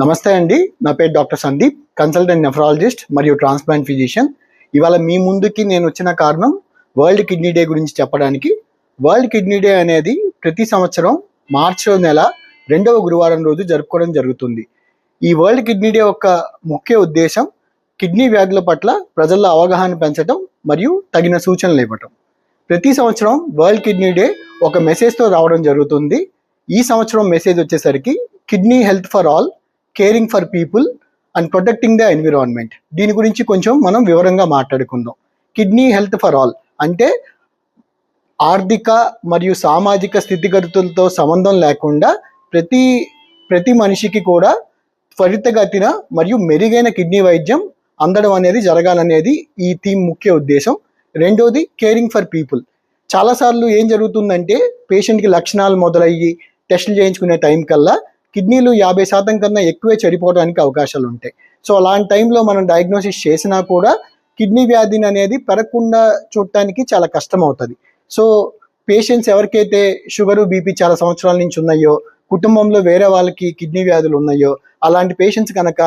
నమస్తే అండి. నా పేరు డాక్టర్ సందీప్, కన్సల్టెంట్ నెఫ్రాలజిస్ట్ మరియు ట్రాన్స్ప్లాంట్ ఫిజిషియన్. ఇవాళ మీ ముందుకి నేను వచ్చిన కారణం వరల్డ్ కిడ్నీ డే గురించి చెప్పడానికి. వరల్డ్ కిడ్నీ డే అనేది ప్రతి సంవత్సరం మార్చి నెల 2వ గురువారం రోజు జరుపుకోవడం జరుగుతుంది. ఈ వరల్డ్ కిడ్నీ డే యొక్క ముఖ్య ఉద్దేశం కిడ్నీ వ్యాధుల పట్ల ప్రజల్లో అవగాహన పెంచడం మరియు తగిన సూచనలు ఇవ్వటం. ప్రతి సంవత్సరం వరల్డ్ కిడ్నీ డే ఒక మెసేజ్తో రావడం జరుగుతుంది. ఈ సంవత్సరం మెసేజ్ వచ్చేసరికి kidney health for all, caring for people and protecting the environment. దీని గురించి కొంచెం మనం వివరంగా మాట్లాడుకుందాం. కిడ్నీ హెల్త్ ఫర్ ఆల్ అంటే ఆర్థిక మరియు సామాజిక స్థితిగతులతో సంబంధం లేకుండా ప్రతి మనిషికి కూడా త్వరితగతిన మరియు మెరుగైన కిడ్నీ వైద్యం అందడం అనేది జరగాలనేది ఈ థీమ్ ముఖ్య ఉద్దేశం. రెండోది కేరింగ్ ఫర్ పీపుల్. చాలాసార్లు ఏం జరుగుతుందంటే పేషెంట్కి లక్షణాలు మొదలయ్యి టెస్టులు చేయించుకునే టైం కల్లా కిడ్నీలు 50% కన్నా ఎక్కువే చెడిపోవడానికి అవకాశాలు ఉంటాయి. సో అలాంటి టైంలో మనం డయాగ్నోసిస్ చేసినా కూడా కిడ్నీ వ్యాధిని అనేది పెరగకుండా చూడటానికి చాలా కష్టం అవుతుంది. సో పేషెంట్స్ ఎవరికైతే షుగరు, బీపీ చాలా సంవత్సరాల నుంచి ఉన్నాయో, కుటుంబంలో వేరే వాళ్ళకి కిడ్నీ వ్యాధులు ఉన్నాయో, అలాంటి పేషెంట్స్ కనుక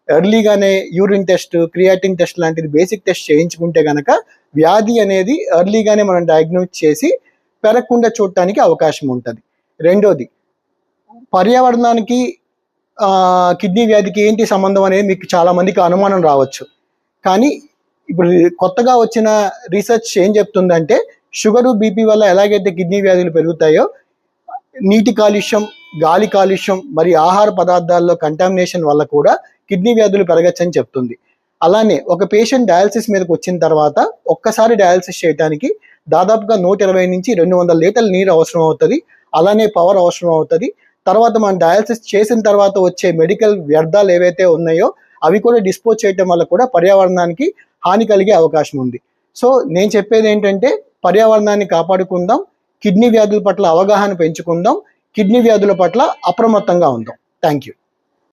ఎర్లీగానే యూరిన్ టెస్ట్, క్రియాటిన్ టెస్ట్ లాంటిది బేసిక్ టెస్ట్ చేయించుకుంటే కనుక వ్యాధి అనేది ఎర్లీగానే మనం డయాగ్నోస్ చేసి పెరగకుండా చూడటానికి అవకాశం ఉంటుంది. రెండోది పర్యావరణానికి కిడ్నీ వ్యాధికి ఏంటి సంబంధం అనేది మీకు చాలా మందికి అనుమానం రావచ్చు. కానీ ఇప్పుడు కొత్తగా వచ్చిన రీసెర్చ్ ఏం చెప్తుందంటే షుగరు, బీపీ వల్ల ఎలాగైతే కిడ్నీ వ్యాధులు పెరుగుతాయో, నీటి కాలుష్యం, గాలి కాలుష్యం మరియు ఆహార పదార్థాల్లో కంటామినేషన్ వల్ల కూడా కిడ్నీ వ్యాధులు పెరగచ్చని చెప్తుంది. అలానే ఒక పేషెంట్ డయాలసిస్ మీదకి వచ్చిన తర్వాత ఒక్కసారి డయాలసిస్ చేయడానికి దాదాపుగా 120 నుంచి 200 లీటర్ల నీరు అవసరం అవుతుంది. అలానే పవర్ అవసరం అవుతుంది. తర్వాత మనం డయాలసిస్ చేసిన తర్వాత వచ్చే మెడికల్ వ్యర్థాలు ఏవైతే ఉన్నాయో అవి కూడా డిస్పోజ్ చేయటం వల్ల కూడా పర్యావరణానికి హాని కలిగే అవకాశం ఉంది. సో నేను చెప్పేది ఏంటంటే పర్యావరణాన్ని కాపాడుకుందాం, కిడ్నీ వ్యాధుల పట్ల అవగాహన పెంచుకుందాం, కిడ్నీ వ్యాధుల పట్ల అప్రమత్తంగా ఉందాం. Thank you.